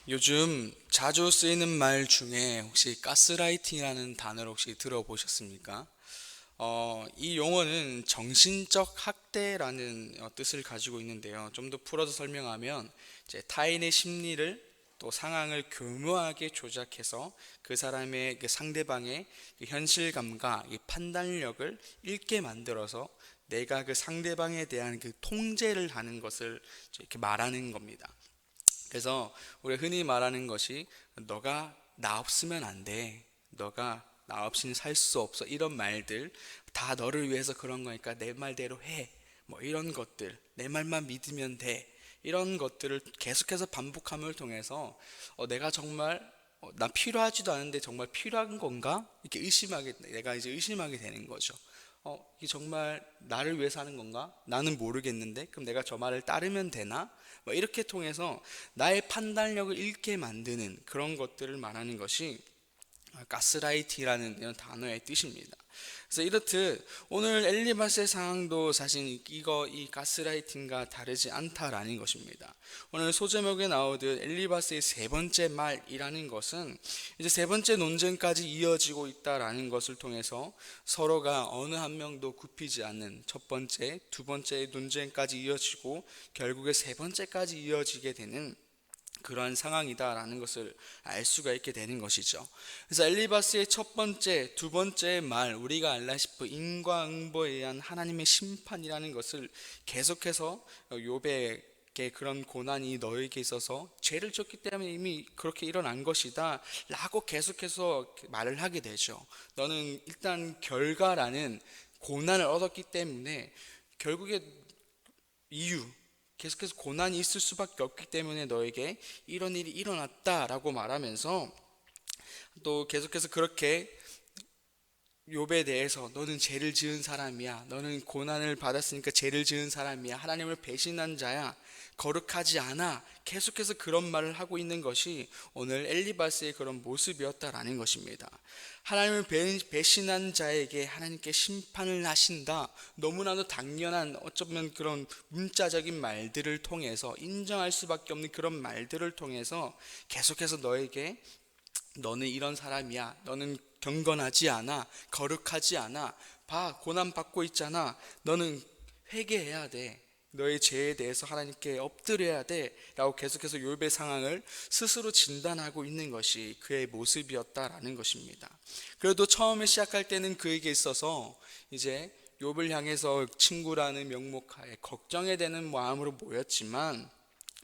요즘 자주 쓰이는 말 중에 혹시 가스라이팅이라는 단어를 혹시 들어보셨습니까? 이 용어는 정신적 학대라는 뜻을 가지고 있는데요. 좀 더 풀어서 설명하면 이제 타인의 심리를 또 상황을 교묘하게 조작해서 그 사람의 그 상대방의 그 현실감과 이 판단력을 잃게 만들어서 내가 그 상대방에 대한 그 통제를 하는 것을 이렇게 말하는 겁니다. 그래서 우리가 흔히 말하는 것이 너가 나 없으면 안 돼. 너가 나 없이는 살 수 없어. 이런 말들 다 너를 위해서 그런 거니까 내 말대로 해. 뭐 이런 것들 내 말만 믿으면 돼. 이런 것들을 계속해서 반복함을 통해서 내가 정말 나 필요하지도 않은데 정말 필요한 건가? 이렇게 내가 이제 의심하게 되는 거죠. 이게 정말 나를 위해서 하는 건가? 나는 모르겠는데 그럼 내가 저 말을 따르면 되나? 뭐 이렇게 통해서 나의 판단력을 잃게 만드는 그런 것들을 말하는 것이 가스라이팅이라는 이런 단어의 뜻입니다. 그래서 이렇듯 오늘 엘리바스의 상황도 사실 이 가스라이팅과 다르지 않다라는 것입니다. 오늘 소제목에 나오듯 엘리바스의 세 번째 말이라는 것은 이제 세 번째 논쟁까지 이어지고 있다라는 것을 통해서 서로가 어느 한 명도 굽히지 않는 첫 번째, 두 번째 논쟁까지 이어지고 결국에 세 번째까지 이어지게 되는 그러한 상황이다라는 것을 알 수가 있게 되는 것이죠. 그래서 엘리바스의 첫 번째, 두 번째 말, 우리가 알다시피 인과응보에 의한 하나님의 심판이라는 것을 계속해서 욥에게 그런 고난이 너에게 있어서 죄를 졌기 때문에 이미 그렇게 일어난 것이다 라고 계속해서 말을 하게 되죠. 너는 일단 결과라는 고난을 얻었기 때문에 결국에 이유, 계속해서 고난이 있을 수밖에 없기 때문에 너에게 이런 일이 일어났다라고 말하면서 또 계속해서 그렇게 욥에 대해서 너는 죄를 지은 사람이야. 너는 고난을 받았으니까 죄를 지은 사람이야. 하나님을 배신한 자야. 거룩하지 않아. 계속해서 그런 말을 하고 있는 것이 오늘 엘리바스의 그런 모습이었다라는 것입니다. 하나님을 배신한 자에게 하나님께 심판을 하신다. 너무나도 당연한 어쩌면 그런 문자적인 말들을 통해서 인정할 수밖에 없는 그런 말들을 통해서 계속해서 너에게 너는 이런 사람이야. 너는 경건하지 않아. 거룩하지 않아. 봐, 고난 받고 있잖아. 너는 회개해야 돼. 너의 죄에 대해서 하나님께 엎드려야 돼. 라고 계속해서 욥의 상황을 스스로 진단하고 있는 것이 그의 모습이었다라는 것입니다. 그래도 처음에 시작할 때는 그에게 있어서 이제 욥을 향해서 친구라는 명목하에 걱정에 되는 마음으로 모였지만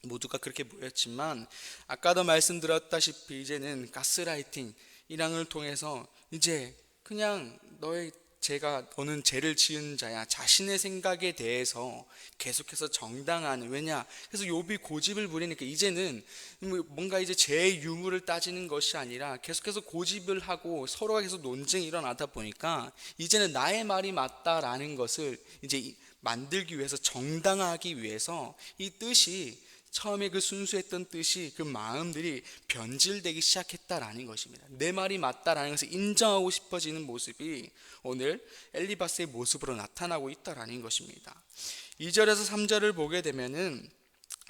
모두가 그렇게 모였지만 아까도 말씀드렸다시피 이제는 가스라이팅 이랑을 통해서 이제 그냥 너는 죄를 지은 자야 자신의 생각에 대해서 계속해서 정당한 왜냐 그래서 욥이 고집을 부리니까 이제는 뭔가 이제 죄의 유무를 따지는 것이 아니라 계속해서 고집을 하고 서로가 계속 논쟁이 일어나다 보니까 이제는 나의 말이 맞다라는 것을 이제 만들기 위해서 정당하기 위해서 이 뜻이 처음에 그 순수했던 뜻이 그 마음들이 변질되기 시작했다라는 것입니다. 내 말이 맞다라는 것을 인정하고 싶어지는 모습이 오늘 엘리바스의 모습으로 나타나고 있다라는 것입니다. 2절에서 3절을 보게 되면은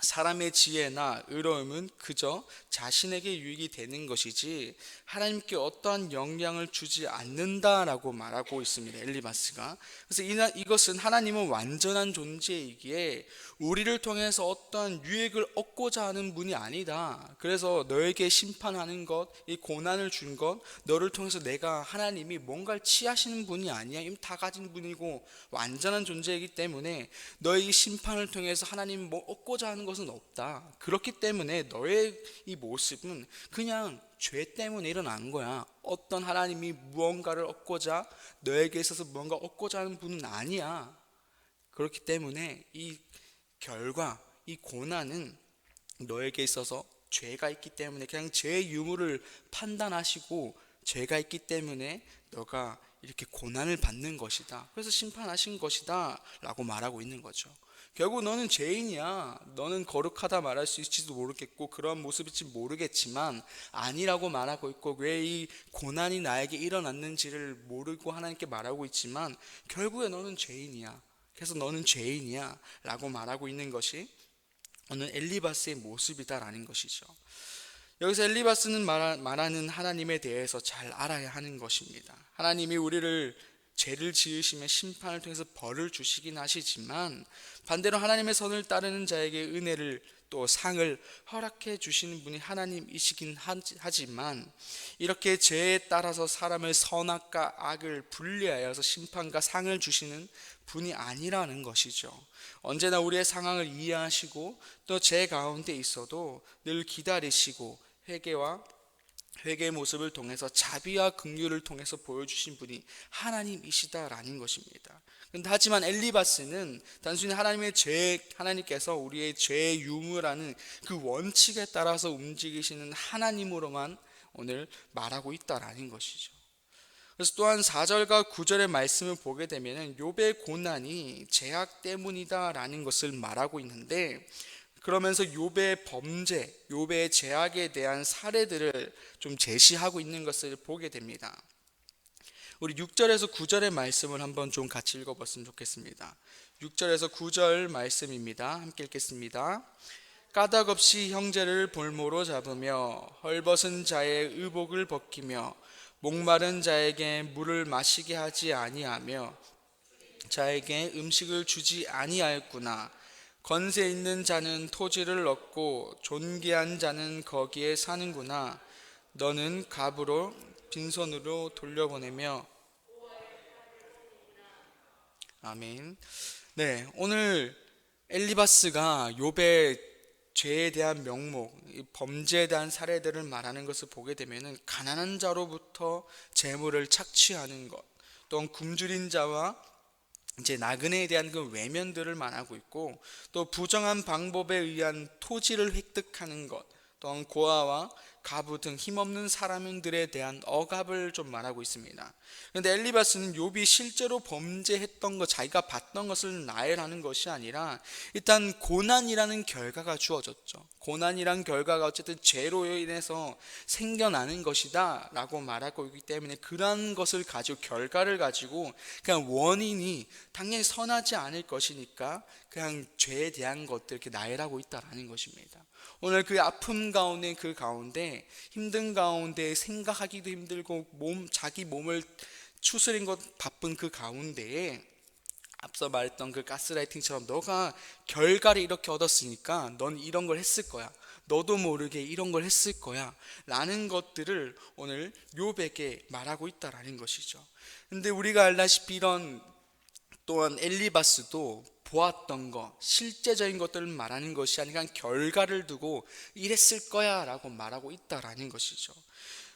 사람의 지혜나 의로움은 그저 자신에게 유익이 되는 것이지 하나님께 어떠한 영향을 주지 않는다라고 말하고 있습니다. 엘리바스가. 그래서 이것은 하나님은 완전한 존재이기에 우리를 통해서 어떠한 유익을 얻고자 하는 분이 아니다. 그래서 너에게 심판하는 것, 이 고난을 준 것, 너를 통해서 내가 하나님이 뭔가를 취하시는 분이 아니야. 이미 다 가진 분이고 완전한 존재이기 때문에 너의 이 심판을 통해서 하나님이 뭐 얻고자 하는 것은 없다. 그렇기 때문에 너의 이 모습은 그냥 죄 때문에 일어난 거야. 어떤 하나님이 무언가를 얻고자 너에게 있어서 무언가 얻고자 하는 분은 아니야. 그렇기 때문에 이 결과, 이 고난은 너에게 있어서 죄가 있기 때문에 그냥 죄의 유무를 판단하시고 죄가 있기 때문에 너가 이렇게 고난을 받는 것이다. 그래서 심판하신 것이다 라고 말하고 있는 거죠. 결국 너는 죄인이야. 너는 거룩하다 말할 수 있을지도 모르겠고 그런 모습일지 모르겠지만 아니라고 말하고 있고 왜 이 고난이 나에게 일어났는지를 모르고 하나님께 말하고 있지만 결국에 너는 죄인이야. 그래서 너는 죄인이야 라고 말하고 있는 것이 오늘 엘리바스의 모습이다라는 것이죠. 여기서 엘리바스는 말하는 하나님에 대해서 잘 알아야 하는 것입니다. 하나님이 우리를 죄를 지으시며 심판을 통해서 벌을 주시긴 하시지만 반대로 하나님의 선을 따르는 자에게 은혜를 또 상을 허락해 주시는 분이 하나님이시긴 하지만 이렇게 죄에 따라서 사람을 선악과 악을 분리하여서 심판과 상을 주시는 분이 아니라는 것이죠. 언제나 우리의 상황을 이해하시고 또 죄 가운데 있어도 늘 기다리시고 회개의 모습을 통해서 자비와 긍휼을 통해서 보여주신 분이 하나님이시다라는 것입니다. 하지만 엘리바스는 단순히 하나님께서 우리의 죄의 유무라는 그 원칙에 따라서 움직이시는 하나님으로만 오늘 말하고 있다라는 것이죠. 그래서 또한 4절과 9절의 말씀을 보게 되면 욥의 고난이 죄악 때문이다라는 것을 말하고 있는데, 그러면서 욥의 범죄, 욥의 죄악에 대한 사례들을 좀 제시하고 있는 것을 보게 됩니다. 우리 6절에서 9절의 말씀을 한번 좀 같이 읽어봤으면 좋겠습니다. 6절에서 9절 말씀입니다. 함께 읽겠습니다. 까닭없이 형제를 볼모로 잡으며 헐벗은 자의 의복을 벗기며 목마른 자에게 물을 마시게 하지 아니하며 자에게 음식을 주지 아니하였구나. 건세 있는 자는 토지를 얻고 존귀한 자는 거기에 사는구나. 너는 갑으로 빈손으로 돌려보내며. 아멘. 네, 오늘 엘리바스가 욥의 죄에 대한 명목, 범죄에 대한 사례들을 말하는 것을 보게 되면은 가난한 자로부터 재물을 착취하는 것, 또한 굶주린 자와 이제 나그네에 대한 그 외면들을 말하고 있고, 또 부정한 방법에 의한 토지를 획득하는 것, 또한 고아와 가부 등 힘없는 사람들에 대한 억압을 좀 말하고 있습니다. 그런데 엘리바스는 욥이 실제로 범죄했던 것, 자기가 봤던 것을 나열하는 것이 아니라 일단 고난이라는 결과가 주어졌죠. 고난이란 결과가 어쨌든 죄로 인해서 생겨나는 것이다 라고 말하고 있기 때문에 그러한 것을 가지고, 결과를 가지고 그냥 원인이 당연히 선하지 않을 것이니까 그냥 죄에 대한 것들 이렇게 나열하고 있다라는 것입니다. 오늘 그 아픔 가운데, 그 가운데 힘든 가운데 생각하기도 힘들고 자기 몸을 추스린 것 바쁜 그 가운데에 앞서 말했던 그 가스라이팅처럼 너가 결과를 이렇게 얻었으니까 넌 이런 걸 했을 거야, 너도 모르게 이런 걸 했을 거야 라는 것들을 오늘 욥에게 말하고 있다라는 것이죠. 근데 우리가 알다시피 이런 또한 엘리바스도 보았던 것, 실제적인 것들을 말하는 것이 아니라 결과를 두고 이랬을 거야 라고 말하고 있다라는 것이죠.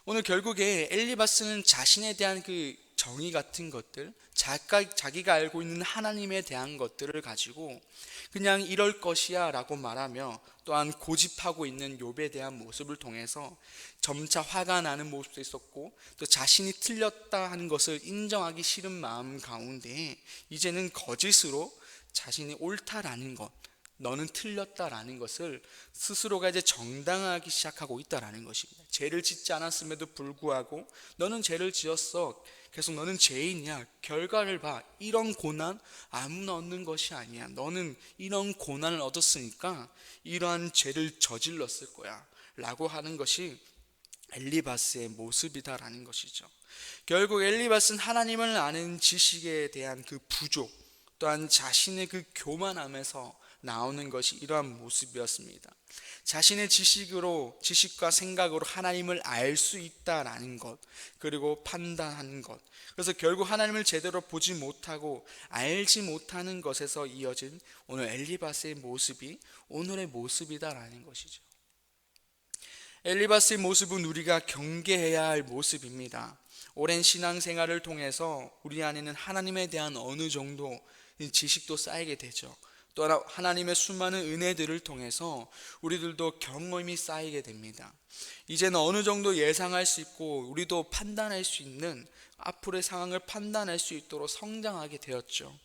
오늘 결국에 엘리바스는 자신에 대한 그 정의 같은 것들, 자기가 알고 있는 하나님에 대한 것들을 가지고 그냥 이럴 것이야 라고 말하며, 또한 고집하고 있는 욥에 대한 모습을 통해서 점차 화가 나는 모습도 있었고, 또 자신이 틀렸다 하는 것을 인정하기 싫은 마음 가운데 이제는 거짓으로 자신이 옳다라는 것, 너는 틀렸다라는 것을 스스로가 이제 정당화하기 시작하고 있다라는 것입니다. 죄를 짓지 않았음에도 불구하고 너는 죄를 지었어, 계속 너는 죄인이야, 결과를 봐, 이런 고난 아무나 얻는 것이 아니야, 너는 이런 고난을 얻었으니까 이러한 죄를 저질렀을 거야 라고 하는 것이 엘리바스의 모습이다라는 것이죠. 결국 엘리바스는 하나님을 아는 지식에 대한 그 부족, 또한 자신의 그 교만함에서 나오는 것이 이러한 모습이었습니다. 자신의 지식과 생각으로 하나님을 알 수 있다라는 것, 그리고 판단하는 것, 그래서 결국 하나님을 제대로 보지 못하고 알지 못하는 것에서 이어진 오늘 엘리바스의 모습이 오늘의 모습이다라는 것이죠. 엘리바스의 모습은 우리가 경계해야 할 모습입니다. 오랜 신앙생활을 통해서 우리 안에는 하나님에 대한 어느 정도 지식도 쌓이게 되죠. 또 하나님의 수많은 은혜들을 통해서 우리들도 경험이 쌓이게 됩니다. 이제는 어느 정도 예상할 수 있고 우리도 판단할 수 있는, 앞으로의 상황을 판단할 수 있도록 성장하게 되었죠.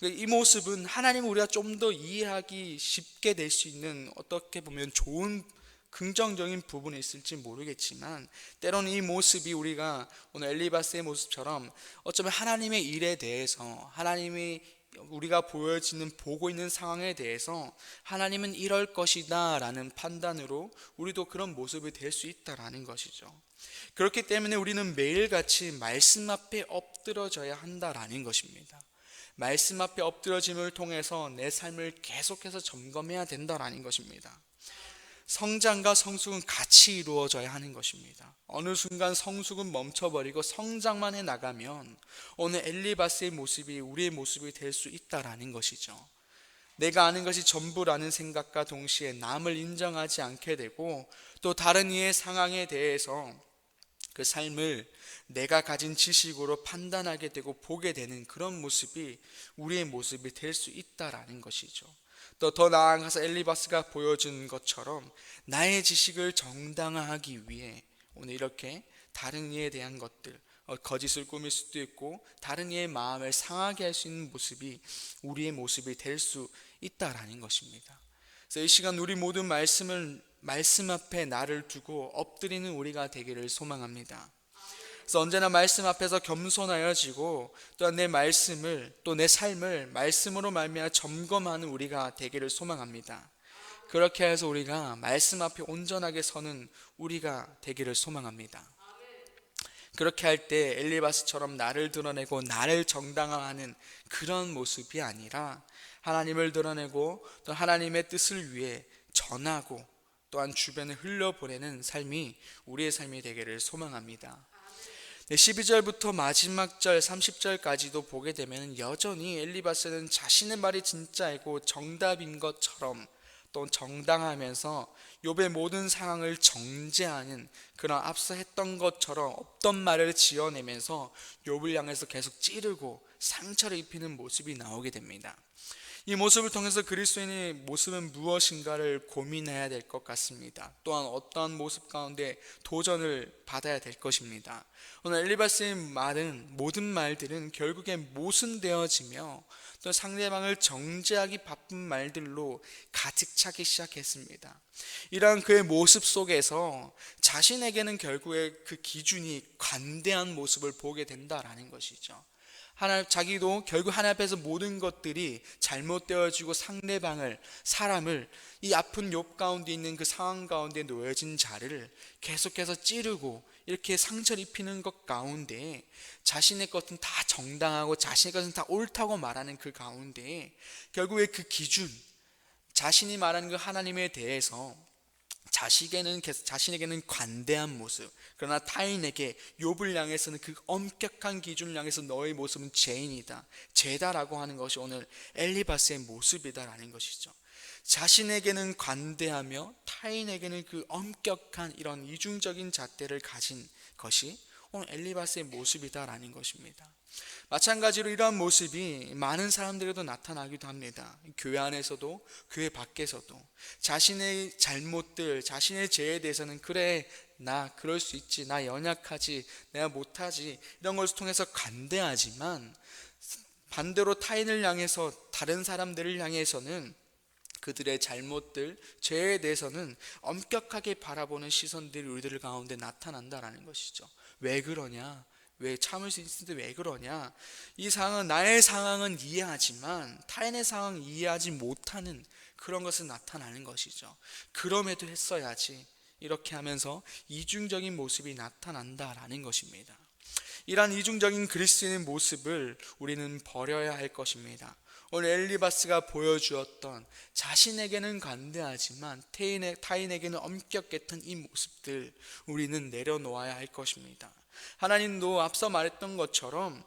이 모습은 하나님을 우리가 좀 더 이해하기 쉽게 될 수 있는, 어떻게 보면 좋은 긍정적인 부분이 있을지 모르겠지만, 때로는 이 모습이 우리가 오늘 엘리바스의 모습처럼 어쩌면 하나님의 일에 대해서, 하나님이 우리가 보고 있는 상황에 대해서 하나님은 이럴 것이다 라는 판단으로 우리도 그런 모습이 될 수 있다라는 것이죠. 그렇기 때문에 우리는 매일같이 말씀 앞에 엎드러져야 한다라는 것입니다. 말씀 앞에 엎드러짐을 통해서 내 삶을 계속해서 점검해야 된다라는 것입니다. 성장과 성숙은 같이 이루어져야 하는 것입니다. 어느 순간 성숙은 멈춰버리고 성장만 해 나가면 오늘 엘리바스의 모습이 우리의 모습이 될 수 있다라는 것이죠. 내가 아는 것이 전부라는 생각과 동시에 남을 인정하지 않게 되고 또 다른 이의 상황에 대해서 그 삶을 내가 가진 지식으로 판단하게 되고 보게 되는 그런 모습이 우리의 모습이 될 수 있다라는 것이죠. 또 더 나아가서 엘리바스가 보여준 것처럼 나의 지식을 정당화하기 위해 오늘 이렇게 다른 이에 대한 것들, 거짓을 꾸밀 수도 있고 다른 이의 마음을 상하게 할 수 있는 모습이 우리의 모습이 될 수 있다라는 것입니다. 그래서 이 시간 우리 모든 말씀 앞에 나를 두고 엎드리는 우리가 되기를 소망합니다. 그래서 언제나 말씀 앞에서 겸손하여지고 또한 내 말씀을 또 내 삶을 말씀으로 말미암아 점검하는 우리가 되기를 소망합니다. 그렇게 해서 우리가 말씀 앞에 온전하게 서는 우리가 되기를 소망합니다. 그렇게 할 때 엘리바스처럼 나를 드러내고 나를 정당화하는 그런 모습이 아니라 하나님을 드러내고 또 하나님의 뜻을 위해 전하고 또한 주변에 흘려보내는 삶이 우리의 삶이 되기를 소망합니다. 12절부터 마지막 절 30절까지도 보게 되면 여전히 엘리바스는 자신의 말이 진짜이고 정답인 것처럼 또 정당하면서 욥의 모든 상황을 정죄하는 그런 앞서 했던 것처럼 없던 말을 지어내면서 욥을 향해서 계속 찌르고 상처를 입히는 모습이 나오게 됩니다. 이 모습을 통해서 그리스도인의 모습은 무엇인가를 고민해야 될 것 같습니다. 또한 어떠한 모습 가운데 도전을 받아야 될 것입니다. 오늘 엘리바스의 모든 말들은 결국에 모순되어지며 또 상대방을 정죄하기 바쁜 말들로 가득 차기 시작했습니다. 이러한 그의 모습 속에서 자신에게는 결국에 그 기준이 관대한 모습을 보게 된다라는 것이죠. 자기도 결국 하나님 앞에서 모든 것들이 잘못되어지고 사람을 이 아픈 욥 가운데 있는 그 상황 가운데 놓여진 자를 계속해서 찌르고 이렇게 상처를 입히는 것 가운데 자신의 것은 다 정당하고 자신의 것은 다 옳다고 말하는 그 가운데 결국에 그 기준, 자신이 말하는 그 하나님에 대해서 자신에게는 관대한 모습, 그러나 타인에게 욥을 향해서는 그 엄격한 기준을 향해서 너의 모습은 죄인이다, 죄다라고 하는 것이 오늘 엘리바스의 모습이다라는 것이죠. 자신에게는 관대하며 타인에게는 그 엄격한 이런 이중적인 잣대를 가진 것이 오늘 엘리바스의 모습이다라는 것입니다. 마찬가지로 이러한 모습이 많은 사람들에게도 나타나기도 합니다. 교회 안에서도 교회 밖에서도 자신의 잘못들, 자신의 죄에 대해서는 그래, 나 그럴 수 있지, 나 연약하지, 내가 못하지, 이런 것을 통해서 관대하지만 반대로 타인을 향해서, 다른 사람들을 향해서는 그들의 잘못들, 죄에 대해서는 엄격하게 바라보는 시선들이 우리들 가운데 나타난다라는 것이죠. 왜 그러냐? 왜 참을 수 있는데 왜 그러냐? 이 상황은, 나의 상황은 이해하지만 타인의 상황을 이해하지 못하는 그런 것은 나타나는 것이죠. 그럼에도 했어야지, 이렇게 하면서 이중적인 모습이 나타난다라는 것입니다. 이러한 이중적인 그리스도인의 모습을 우리는 버려야 할 것입니다. 오늘 엘리바스가 보여주었던 자신에게는 관대하지만 타인에게는 엄격했던 이 모습들, 우리는 내려놓아야 할 것입니다. 하나님도 앞서 말했던 것처럼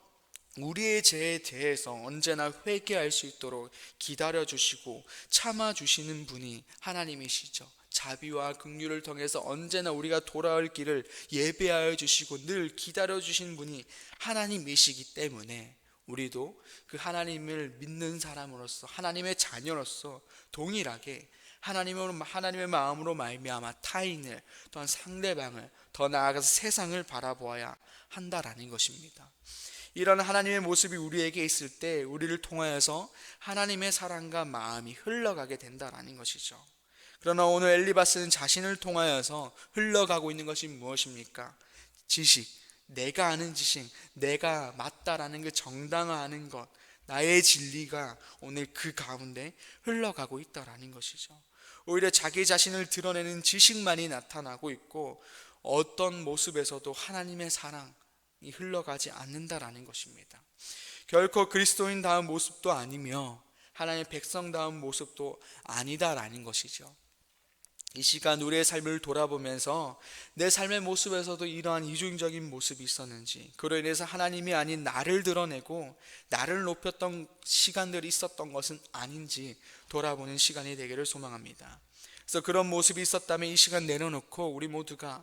우리의 죄에 대해서 언제나 회개할 수 있도록 기다려주시고 참아주시는 분이 하나님이시죠. 자비와 긍휼을 통해서 언제나 우리가 돌아올 길을 예배하여 주시고 늘 기다려주신 분이 하나님이시기 때문에 우리도 그 하나님을 믿는 사람으로서, 하나님의 자녀로서 동일하게 하나님의 마음으로 말미암아 타인을, 또한 상대방을, 더 나아가서 세상을 바라보아야 한다라는 것입니다. 이런 하나님의 모습이 우리에게 있을 때 우리를 통하여서 하나님의 사랑과 마음이 흘러가게 된다라는 것이죠. 그러나 오늘 엘리바스는 자신을 통하여서 흘러가고 있는 것이 무엇입니까? 지식, 내가 아는 지식, 내가 맞다라는 그 정당화하는 것, 나의 진리가 오늘 그 가운데 흘러가고 있다라는 것이죠. 오히려 자기 자신을 드러내는 지식만이 나타나고 있고 어떤 모습에서도 하나님의 사랑이 흘러가지 않는다라는 것입니다. 결코 그리스도인다운 모습도 아니며 하나님의 백성다운 모습도 아니다라는 것이죠. 이 시간 우리의 삶을 돌아보면서 내 삶의 모습에서도 이러한 이중적인 모습이 있었는지, 그로 인해서 하나님이 아닌 나를 드러내고 나를 높였던 시간들이 있었던 것은 아닌지 돌아보는 시간이 되기를 소망합니다. 그래서 그런 모습이 있었다면 이 시간 내려놓고 우리 모두가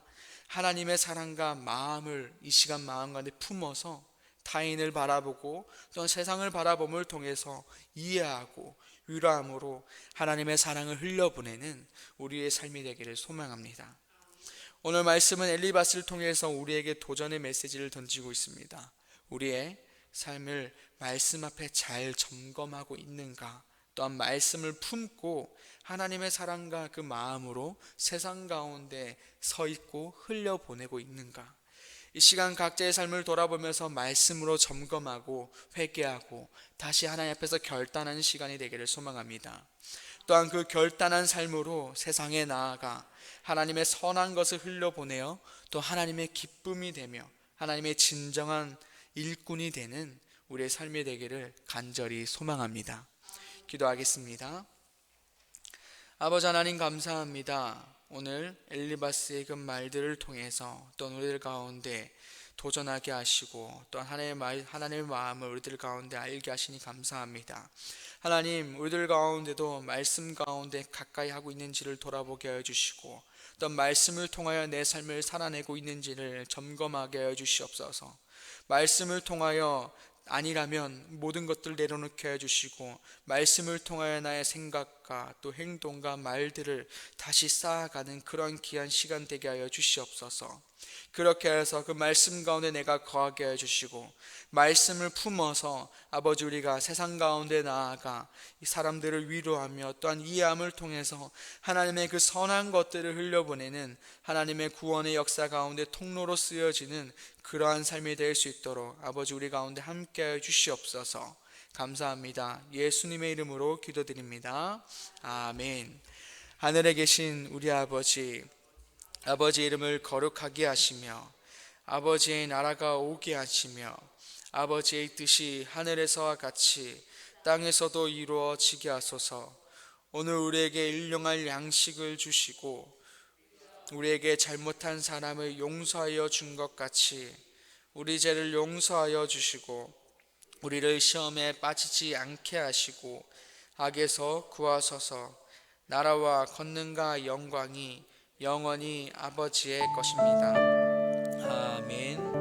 하나님의 사랑과 마음을 이 시간 마음 가운데 품어서 타인을 바라보고 또 세상을 바라봄을 통해서 이해하고 위로함으로 하나님의 사랑을 흘려보내는 우리의 삶이 되기를 소망합니다. 오늘 말씀은 엘리바스를 통해서 우리에게 도전의 메시지를 던지고 있습니다. 우리의 삶을 말씀 앞에 잘 점검하고 있는가, 또한 말씀을 품고 하나님의 사랑과 그 마음으로 세상 가운데 서 있고 흘려보내고 있는가. 이 시간 각자의 삶을 돌아보면서 말씀으로 점검하고 회개하고 다시 하나님 앞에서 결단하는 시간이 되기를 소망합니다. 또한 그 결단한 삶으로 세상에 나아가 하나님의 선한 것을 흘려보내어 또 하나님의 기쁨이 되며 하나님의 진정한 일꾼이 되는 우리의 삶이 되기를 간절히 소망합니다. 기도하겠습니다. 아버지 하나님 감사합니다. 오늘 엘리바스의 그 말들을 통해서 또 우리들 가운데 도전하게 하시고 또 하나님의 마음을 우리들 가운데 알게 하시니 감사합니다. 하나님, 우리들 가운데도 말씀 가운데 가까이 하고 있는지를 돌아보게 하여 주시고 또 말씀을 통하여 내 삶을 살아내고 있는지를 점검하게 하여 주시옵소서. 말씀을 통하여 아니라면 모든 것들 내려놓게 해주시고 말씀을 통하여 나의 생각과 또 행동과 말들을 다시 쌓아가는 그런 귀한 시간 되게 하여 주시옵소서. 그렇게 해서 그 말씀 가운데 내가 거하게 해주시고 말씀을 품어서 아버지 우리가 세상 가운데 나아가 이 사람들을 위로하며 또한 이해함을 통해서 하나님의 그 선한 것들을 흘려보내는 하나님의 구원의 역사 가운데 통로로 쓰여지는 그러한 삶이 될 수 있도록 아버지 우리 가운데 함께해 주시옵소서. 감사합니다. 예수님의 이름으로 기도드립니다. 아멘. 하늘에 계신 우리 아버지, 아버지의 이름을 거룩하게 하시며 아버지의 나라가 오게 하시며 아버지의 뜻이 하늘에서와 같이 땅에서도 이루어지게 하소서. 오늘 우리에게 일용할 양식을 주시고 우리에게 잘못한 사람을 용서하여 준 것 같이 우리 죄를 용서하여 주시고 우리를 시험에 빠지지 않게 하시고 악에서 구하소서. 나라와 권능과 영광이 영원히 아버지의 것입니다. 아멘.